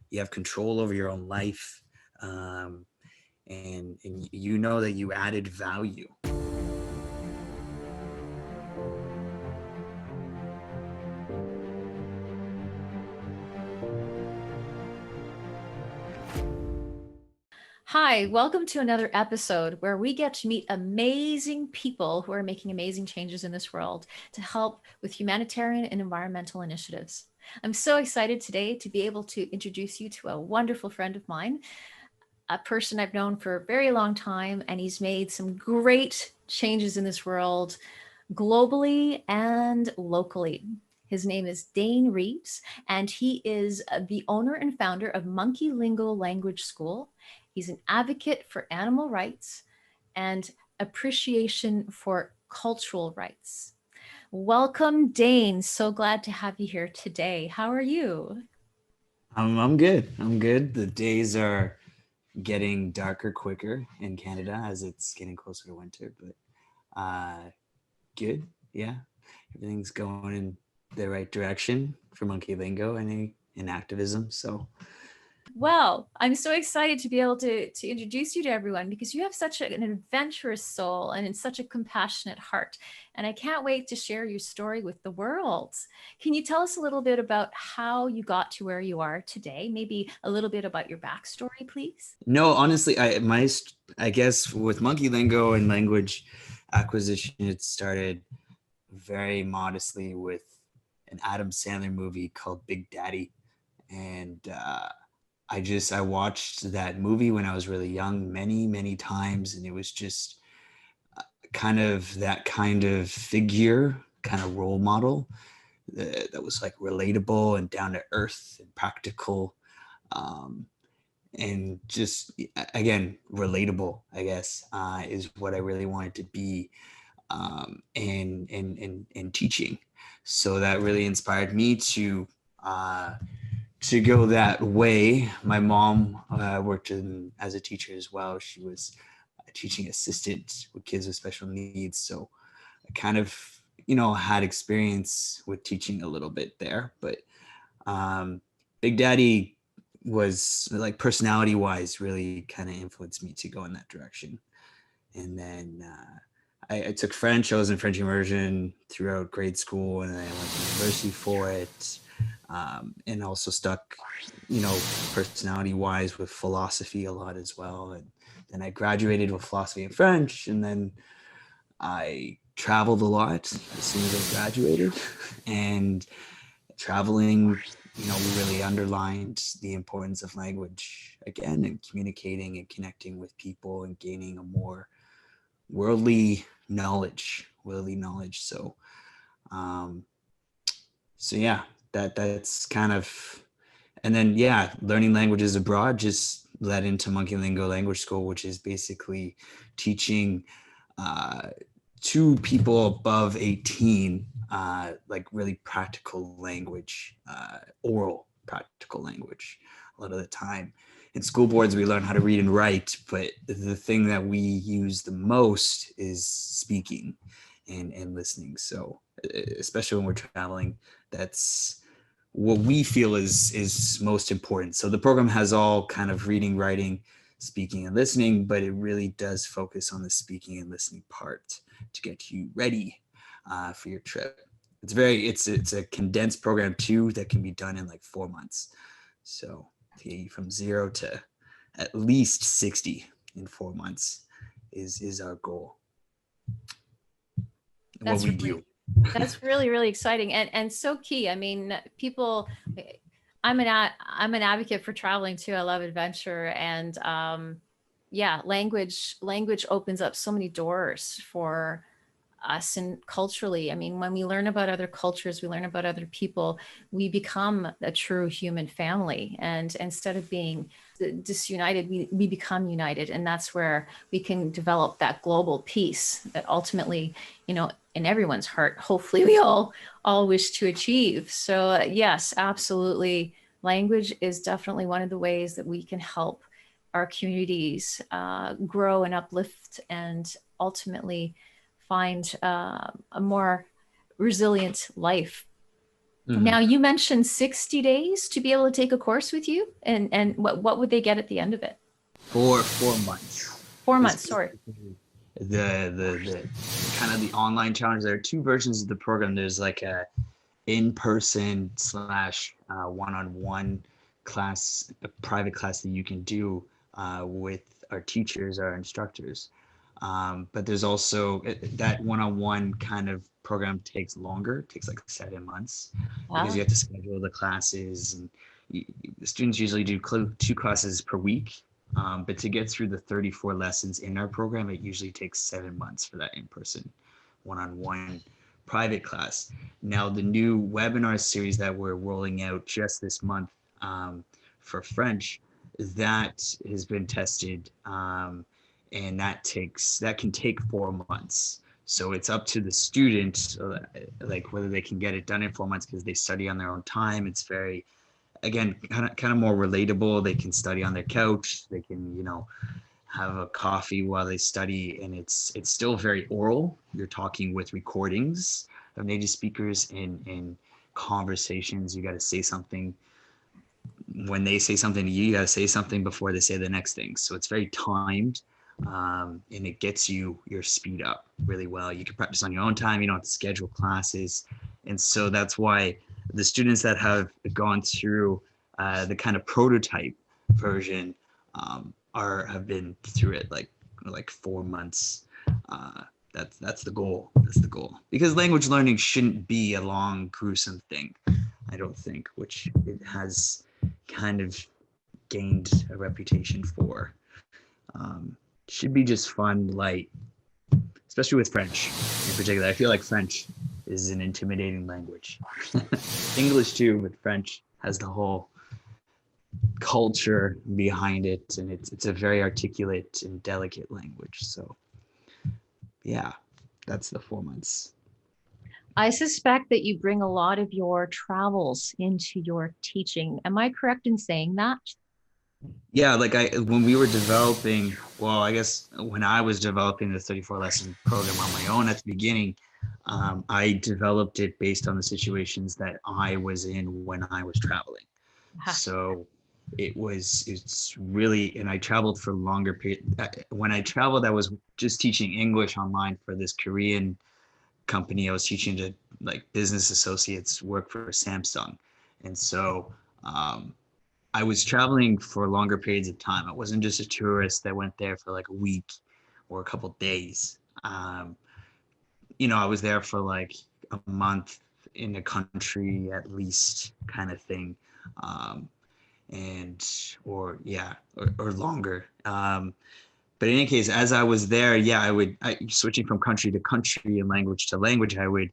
you have control over your own life, and you know that you added value. Hi, welcome to another episode where we get to meet amazing people who are making amazing changes in this world to help with humanitarian and environmental initiatives. I'm so excited today to be able to introduce you to a wonderful friend of mine, a person I've known for a very long time, and he's made some great changes in this world globally and locally. His name is Dane Reeves, and he is the owner and founder of Monkey Lingo Language School. He's an advocate for animal rights and appreciation for cultural rights. Welcome, Dane. So glad to have you here today. How are you? I'm good. I'm good. The days are getting darker quicker in Canada as it's getting closer to winter, but good. Yeah, everything's going in the right direction for Monkey Lingo and in activism. So Well, I'm so excited to be able to introduce you to everyone because you have such an adventurous soul and such a compassionate heart. And I can't wait to share your story with the world. Can you tell us a little bit about how you got to where you are today? Maybe a little bit about your backstory, please? no, honestly, I guess with Monkey Lingo and language acquisition, it started very modestly with an Adam Sandler movie called Big Daddy, and I watched that movie when I was really young, many times, and it was just kind of that kind of figure, kind of role model that was like relatable and down to earth and practical, um, and just again relatable. I guess is what I really wanted to be, in teaching. So that really inspired me uh, to go that way. My mom worked as a teacher as well. She was a teaching assistant with kids with special needs. So I kind of, had experience with teaching a little bit there. But um, Big Daddy was like personality wise really kind of influenced me to go in that direction. And then I took French. I was in French immersion throughout grade school, and then I went to university for it. And also stuck, personality wise with philosophy a lot as well. And then I graduated with philosophy and French, and then I traveled a lot as soon as I graduated. And traveling, really underlined the importance of language again and communicating and connecting with people and gaining a more worldly worldly knowledge. Um so yeah, that's kind of, and then yeah, learning languages abroad just led into Monkey Lingo Language School, which is basically teaching uh to people above 18 like really practical language, oral practical language a lot of the time. In school boards we learn how to read and write, but the thing that we use the most is speaking and listening. So especially when we're traveling, that's what we feel is most important. So the program has all kind of reading, writing, speaking, and listening, but it really does focus on the speaking and listening part to get you ready for your trip. It's a condensed program too that can be done in like 4 months. So to get you from zero to at least 60 in 4 months is our goal. What That's we really do. That's really, really exciting and so key. I mean, people. I'm an advocate for traveling too. I love adventure, and yeah, language opens up so many doors for us and culturally. I mean, when we learn about other cultures, we learn about other people, we become a true human family. And instead of being disunited, we become united. And that's where we can develop that global peace that ultimately, in everyone's heart, hopefully we all wish to achieve. So yes, absolutely. Language is definitely one of the ways that we can help our communities grow and uplift and ultimately find a more resilient life. Now you mentioned 60 days to be able to take a course with you, and what would they get at the end of it? For 4 months. 4 months, This sorry. the kind of the online challenge. There are two versions of the program. There's like a in-person slash one-on-one class, a private class that you can do with our teachers, our instructors. But there's also that one-on-one kind of program takes longer, takes like 7 months because you have to schedule the classes, and the students usually do 2 classes per week. But to get through the 34 lessons in our program, it usually takes 7 months for that in-person one-on-one private class. Now, the new webinar series that we're rolling out just this month for French, that has been tested, and that can take 4 months. So it's up to the student, like whether they can get it done in 4 months because they study on their own time. It's very, again, kind of more relatable. They can study on their couch. They can, have a coffee while they study, and it's still very oral. You're talking with recordings of native speakers in conversations. You got to say something. When they say something to you, you got to say something before they say the next thing. So it's very timed, and it gets your speed up really well. You can practice on your own time. You don't have to schedule classes. And so that's why the students that have gone through the kind of prototype version have been through it like 4 months. That's the goal. That's the goal. Because language learning shouldn't be a long, gruesome thing, I don't think, which it has kind of gained a reputation for. Should be just fun, light, especially with French in particular. I feel like French is an intimidating language. English too, but French has the whole culture behind it, and it's a very articulate and delicate language. So yeah, that's the 4 months. I suspect that you bring a lot of your travels into your teaching. Am I correct in saying that? Yeah, like when we were developing, well, I guess when I was developing the 34 lesson program on my own at the beginning, I developed it based on the situations that I was in when I was traveling. So it's really, and I traveled for longer period. When I traveled, I was just teaching English online for this Korean company. I was teaching to like business associates work for Samsung. And so I was traveling for longer periods of time. I wasn't just a tourist that went there for like a week or a couple of days. I was there for like a month in a country at least, kind of thing. Or longer. But in any case, as I was there, switching from country to country and language to language, I would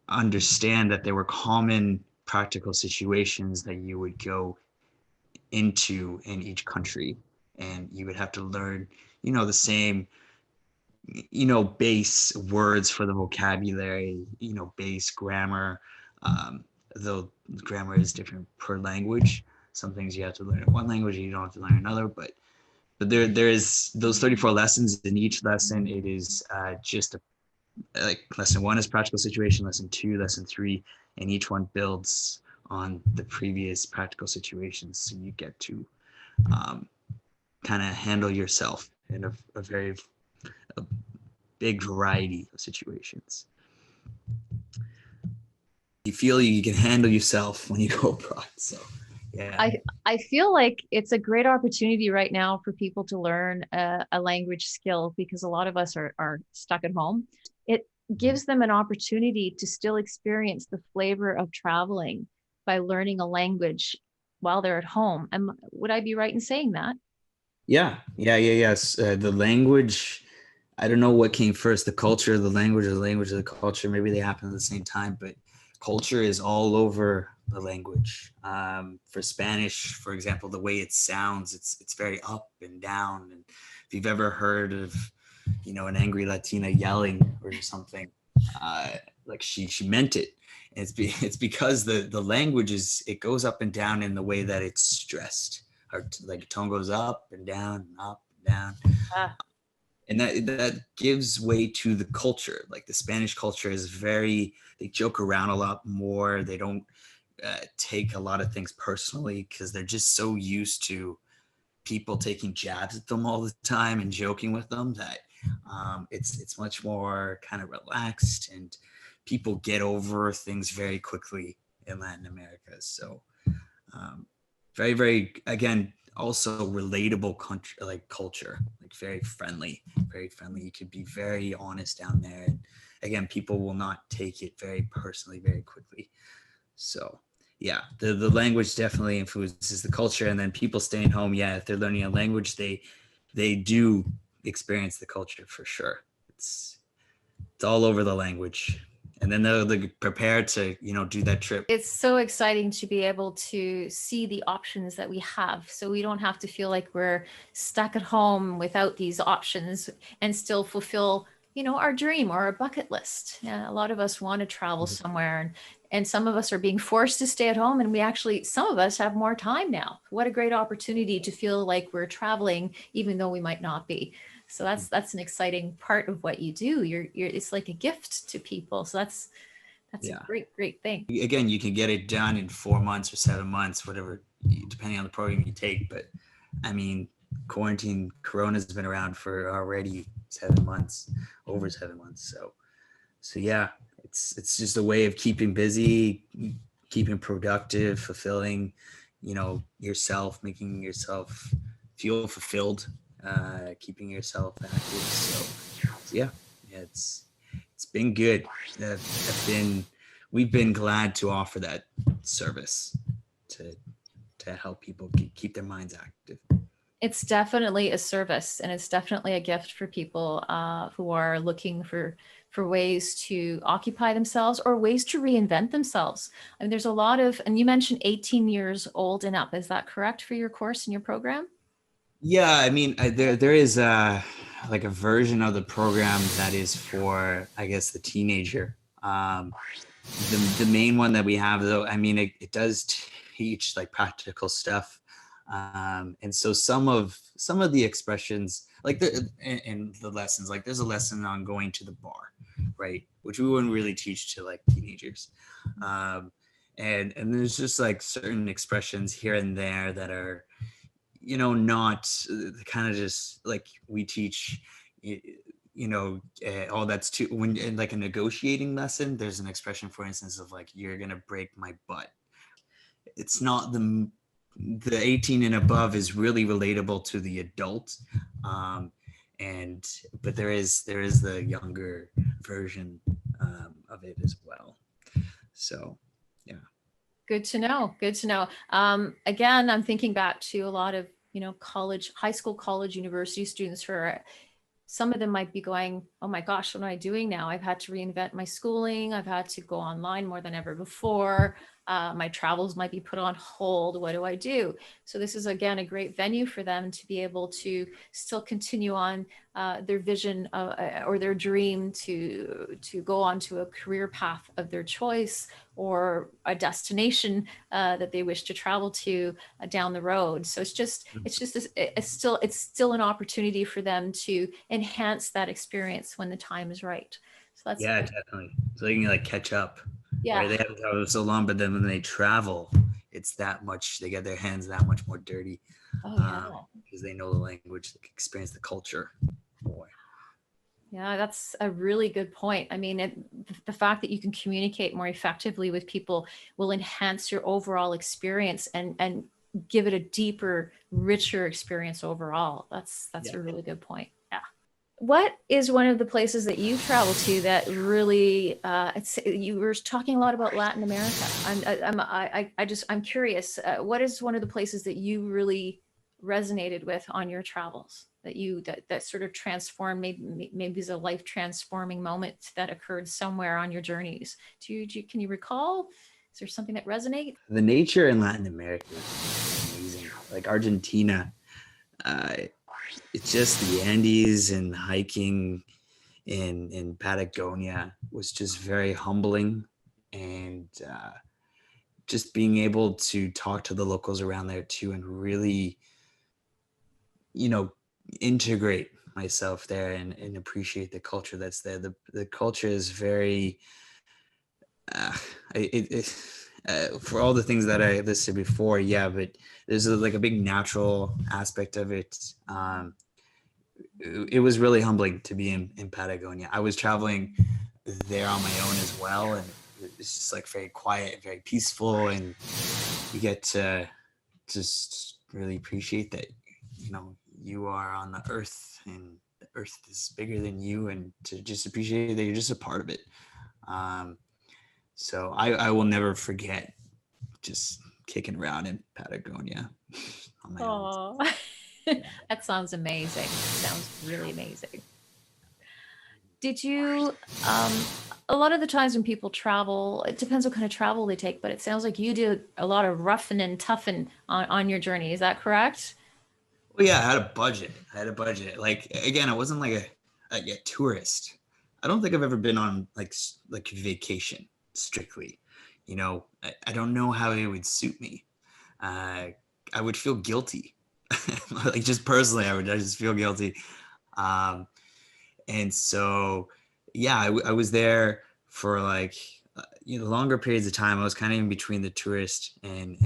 understand that there were common practical situations that you would go into in each country, and you would have to learn, the same, base words for the vocabulary, base grammar, though grammar is different per language. Some things you have to learn in one language and you don't have to learn another, but there is those 34 lessons. In each lesson, it is like lesson 1 is practical situation, lesson 2, lesson 3, and each one builds on the previous practical situations. So you get to kind of handle yourself in a big variety of situations. You feel you can handle yourself when you go abroad. So yeah. I feel like it's a great opportunity right now for people to learn a language skill, because a lot of us are stuck at home. It gives them an opportunity to still experience the flavor of traveling by learning a language while they're at home. Would I be right in saying that? Yes. The language, I don't know what came first, the culture, the language, or the language of the culture. Maybe they happen at the same time, but culture is all over the language. For Spanish, for example, the way it sounds, it's very up and down. And if you've ever heard of, an angry Latina yelling or something, like she meant it. And it's because the language it goes up and down in the way that it's stressed. Or like tone goes up and down and up and down. and that gives way to the culture. Like the Spanish culture is they joke around a lot more. They don't take a lot of things personally because they're just so used to people taking jabs at them all the time and joking with them that it's much more kind of relaxed, and people get over things very quickly in Latin America. So um, very, very, again, also relatable country, like culture, like very friendly, very friendly. You could be very honest down there, and again, people will not take it very personally very quickly. So yeah, the language definitely influences the culture, and then people staying home, yeah, if they're learning a language, they do experience the culture for sure. It's all over the language, and then they're prepared to do that trip. It's so exciting to be able to see the options that we have. So we don't have to feel like we're stuck at home without these options and still fulfill, our dream or our bucket list. Yeah, a lot of us want to travel somewhere, and some of us are being forced to stay at home, and some of us have more time now. What a great opportunity to feel like we're traveling, even though we might not be. So that's an exciting part of what you do. It's like a gift to people. So that's a Yeah, great thing. again, you can get it done in 4 months or 7 months, whatever, depending on the program you take. But I mean, Corona's been around for already 7 months, over 7 months. So yeah, it's just a way of keeping busy, keeping productive, fulfilling, yourself, making yourself feel fulfilled, keeping yourself active. So yeah, it's been good. We've been glad to offer that service to help people keep their minds active. It's definitely a service, and it's definitely a gift for people who are looking for ways to occupy themselves or ways to reinvent themselves. I mean, there's a lot of, and you mentioned 18 years old and up. Is that correct for your course and your program? Yeah, I mean, there is like a version of the program that is for, I guess, the teenager. The main one that we have, though, I mean, it does teach like practical stuff, and so some of the expressions, like in the lessons, like there's a lesson on going to the bar, right, which we wouldn't really teach to like teenagers, and there's just like certain expressions here and there that are not kind of just like we teach, all that's too, when in like a negotiating lesson, there's an expression, for instance, of like, you're gonna break my butt. It's not the 18 and above is really relatable to the adult, um and but there is the younger version of it as well. So yeah. Good to know. Good to know. Again, I'm thinking back to a lot of, college, high school, college, university students who are, some of them might be going, oh my gosh, what am I doing now? I've had to reinvent my schooling. I've had to go online more than ever before. My travels might be put on hold. What do I do? So this is, again, a great venue for them to be able to still continue on their vision or their dream to go on to a career path of their choice, or a destination that they wish to travel to down the road. So it's still an opportunity for them to enhance that experience when the time is right. So that's, Yeah, definitely. So they can like catch up, yeah. right? They haven't traveled so long, but then when they travel, it's that much. They get their hands that much more dirty, Oh yeah. because they know the language, they experience the culture more. Yeah, that's a really good point. I mean, the fact that you can communicate more effectively with people will enhance your overall experience and give it a deeper, richer experience overall. That's Yeah. a really good point. Yeah. What is one of the places that you've traveled to that really? You were talking a lot about Latin America. I'm curious. What is one of the places that you really resonated with on your travels, that sort of transformed, maybe is a life transforming moment that occurred somewhere on your journeys? Can you recall? Is there something that resonates? The nature in Latin America is amazing. Like Argentina, uh, it's just the Andes, and hiking in Patagonia was just very humbling, and just being able to talk to the locals around there too, and really, you know, integrate myself there and appreciate the culture that's there. The culture is very, uh, for all the things that I listed before, yeah, but there's like a big natural aspect of it. It was really humbling to be in Patagonia. I was traveling there on my own as well, and it's just like very quiet, very peaceful, and you get to just really appreciate that, you know, you are on the earth and the earth is bigger than you, and to just appreciate that you're just a part of it. Um, so I will never forget just kicking around in Patagonia on my own. Oh, that sounds amazing. Sounds really amazing. Did you, a lot of the times when people travel, it depends what kind of travel they take, but it sounds like you did a lot of roughing and toughing on your journey. Is that correct? Well, yeah, I had a budget. Like again, I wasn't like a tourist. I don't think I've ever been on like vacation strictly. You know, I don't know how it would suit me. Uh, I would feel guilty. Like just personally, I just feel guilty. Um, and so, yeah, I was there for like you know, longer periods of time. I was kind of in between the tourist and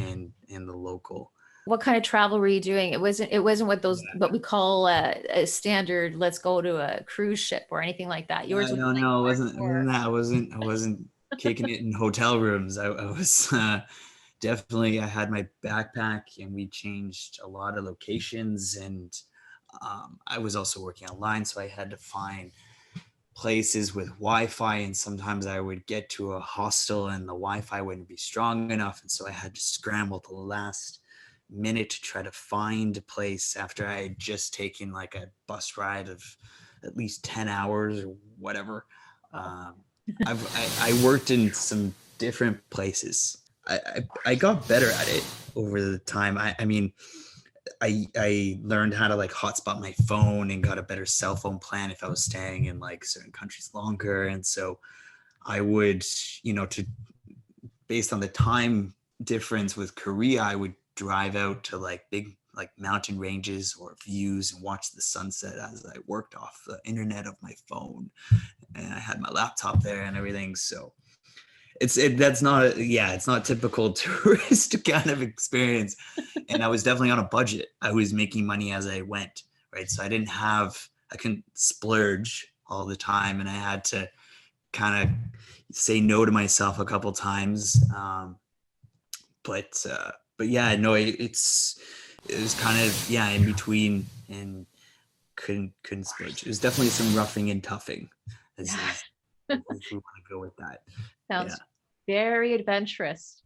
the local. What kind of travel were you doing? It wasn't what those, what we call a standard, let's go to a cruise ship or anything like that. Yours was No, like no, it wasn't hardcore. that. I wasn't kicking it in hotel rooms. I was definitely. I had my backpack, and we changed a lot of locations, and I was also working online, so I had to find places with Wi-Fi, and sometimes I would get to a hostel, and the Wi-Fi wouldn't be strong enough, and so I had to scramble to the last minute to try to find a place after I had just taken like a bus ride of at least 10 hours or whatever. Oh. Um, I worked in some different places. I got better at it over the time. I mean, I learned how to like hotspot my phone and got a better cell phone plan if I was staying in like certain countries longer. And so I would, you know, to based on the time difference with Korea, I would drive out to like big like mountain ranges or views and watch the sunset as I worked off the internet of my phone. And I had my laptop there and everything. So that's not, yeah, it's not typical tourist kind of experience. And I was definitely on a budget. I was making money as I went, right? So I couldn't splurge all the time, and I had to kind of say no to myself a couple times. But yeah, no, it was kind of, yeah, in between, and couldn't splurge. It was definitely some roughing and toughing, as if we want to go with that. Yeah, Sounds very adventurous.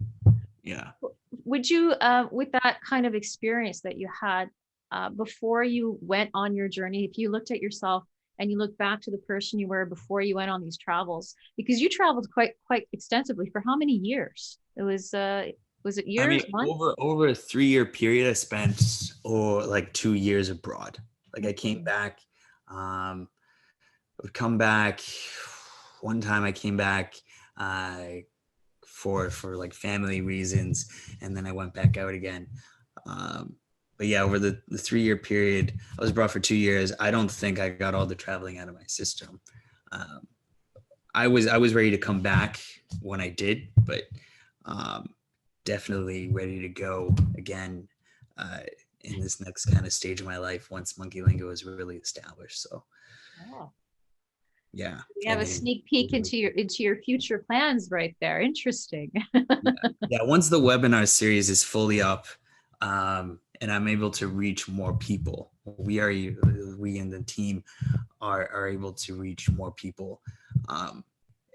yeah. Would you, with that kind of experience that you had before you went on your journey, if you looked at yourself and you look back to the person you were before you went on these travels, because you traveled quite extensively for how many years? Was it I mean, years, months? over a 3 year period, I spent like 2 years abroad. Like I came back, I would come back. One time I came back for like family reasons, and then I went back out again. Um, but yeah, over the 3 year period, I was abroad for 2 years. I don't think I got all the traveling out of my system. Um, I was ready to come back when I did, but um, definitely ready to go again uh, in this next kind of stage of my life once Monkey Lingo is really established. So Oh, yeah, we I have a mean, sneak peek into your future plans right there. Interesting. yeah, yeah. Once the webinar series is fully up, and I'm able to reach more people, we in the team are able to reach more people. Um,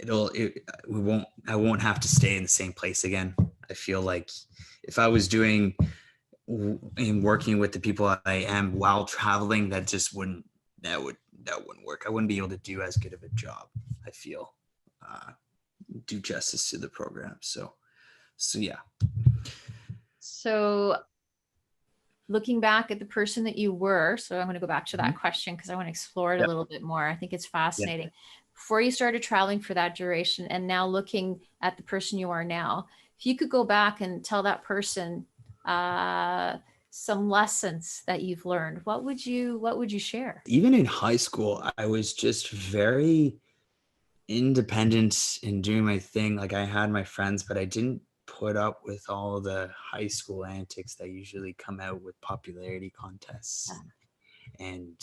I won't have to stay in the same place again. I feel like if I was doing and working with the people I am while traveling, that wouldn't work. I wouldn't be able to do as good of a job. I feel uh, do justice to the program. So yeah. So looking back at the person that you were, so I'm going to go back to that Mhm. question because I want to explore it a Yeah. little bit more. I think it's Yeah. fascinating. Before you started traveling for that duration, and now looking at the person you are now, if you could go back and tell that person, uh, some lessons that you've learned, what would you share? Even in high school, I was just very independent in doing my thing. Like I had my friends, but I didn't put up with all the high school antics that usually come out with popularity contests, and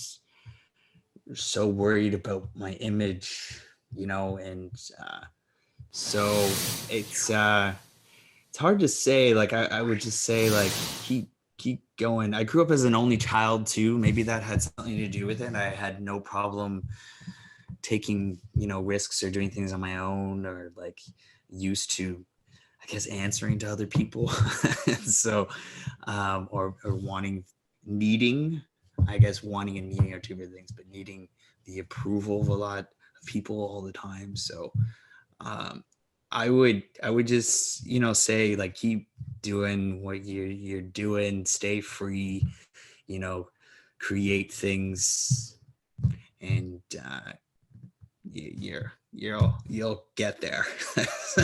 so worried about my image, and so it's it's hard to say. Like I would just say like keep going. I grew up as an only child too. Maybe that had something to do with it. I had no problem taking risks or doing things on my own, or like used to, I guess, answering to other people. So or needing, I guess wanting and needing are two different things, but needing the approval of a lot of people all the time. So um I would just say like keep doing what you're doing, stay free, you know create things, and you'll get there. That's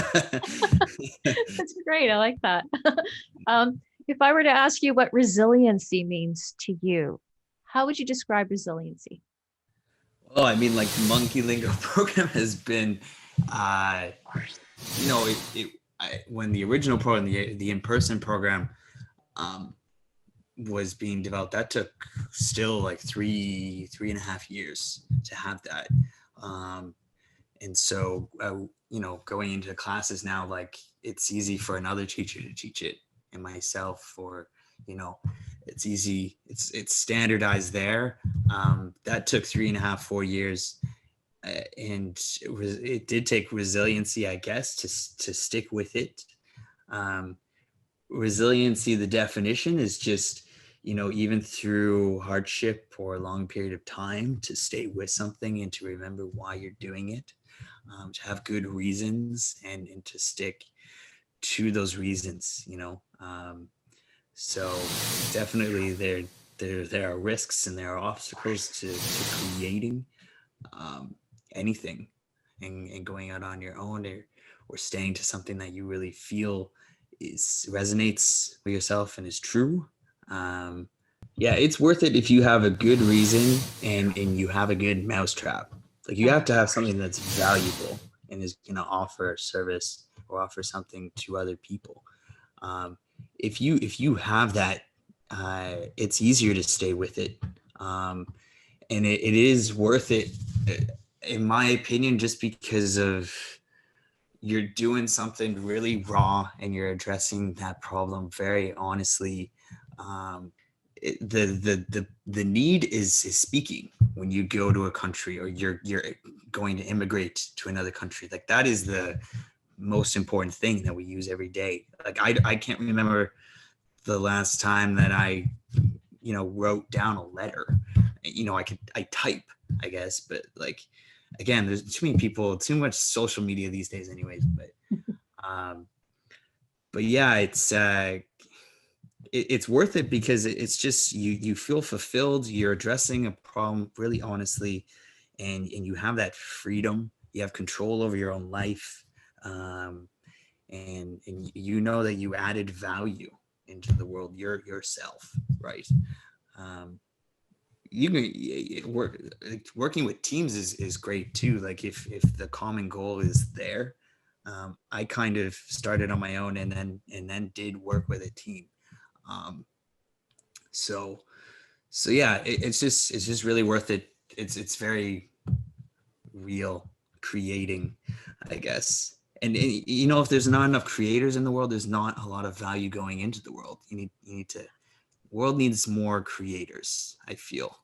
great. I like that. If I were to ask you what resiliency means to you, how would you describe resiliency? Well, I mean, like the Monkey Lingo program has been, uh, when the original program, the in-person program, um, was being developed, that took still like 3.5 years to have that. Um, and so, going into classes now, like it's easy for another teacher to teach it, and myself, or, you know, it's easy. It's standardized there. That took 3.5, 4 years. And it did take resiliency, I guess, to stick with it. Um, Resiliency, the definition is just, even through hardship or a long period of time, to stay with something and to remember why you're doing it, to have good reasons, and to stick to those reasons. So definitely there are risks and there are obstacles to creating um, anything, and going out on your own, or staying to something that you really feel is resonates with yourself and is true. Um, yeah, it's worth it if you have a good reason, and you have a good mousetrap. Like you have to have something that's valuable and is going to offer service or offer something to other people. Um, if you have that, it's easier to stay with it. And it is worth it, in my opinion, just because of you're doing something really raw and you're addressing that problem very honestly. The need is speaking when you go to a country, or you're going to immigrate to another country. Like that is the most important thing that we use every day. Like I can't remember the last time that I wrote down a letter. I type, I guess, but like again, there's too many people, too much social media these days anyways. Um but yeah, it's worth it because it's just you feel fulfilled, you're addressing a problem really honestly, and you have that freedom, you have control over your own life. And you know that you added value into the world, yourself, right? um you can working with teams is great too. Like if the common goal is there. I kind of started on my own, and then did work with a team. um so yeah, it's just really worth it. It's very real creating, I guess. And if there's not enough creators in the world, there's not a lot of value going into the world. You need to world needs more creators, I feel.